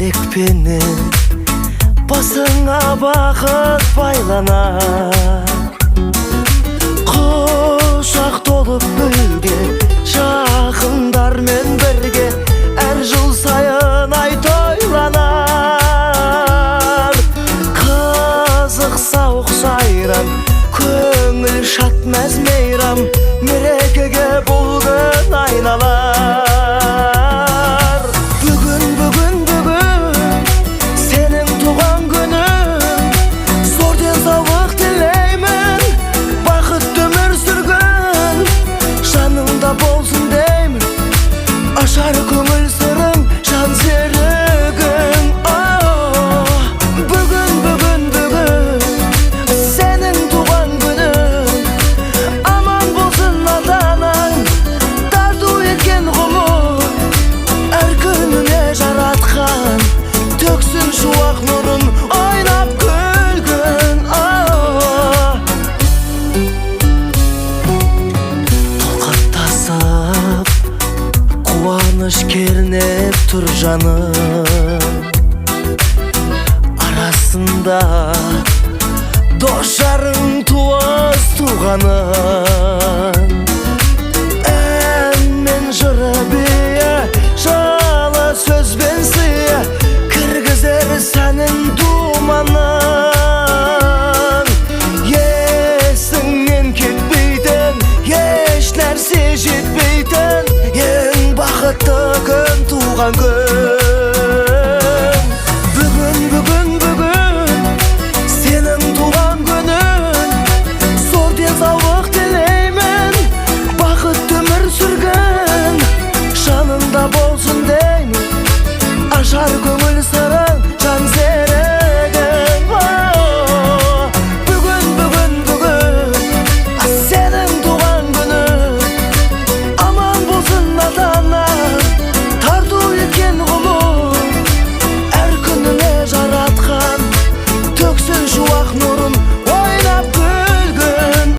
тілекпенен басыңа бақыт байланар. Құшақ толып гүлге жақындармен бірге әр жыл сайын ай тойланар. Қызық сауық сайран, көңіл шат мәз мейрам, мерекеге бұл күн айналар. Бүгін сенің туған күнің, зор денсаулық тілеймін, бақытты өмір сүргін, жаныңда болсын деймін, ашар көңіл сырың, жан серігің. Бүгін сенің туған күнің, аман болсын ата-анаң, тарту еткен ғұмыр, әр күніне жаратқан төксін шуақ нұрын, ойнап күлгін. Толқаттасып қуаныш кернеп тұр жаным, арасында дос жарың, туыс туғаның. Ән мен жыры бие, жылы сөзбен сыя, кіргізер сәнін думанын. Есіңнен кетпейтін, еш нәрсе жетпейтін, ең бақытты күн туған күн.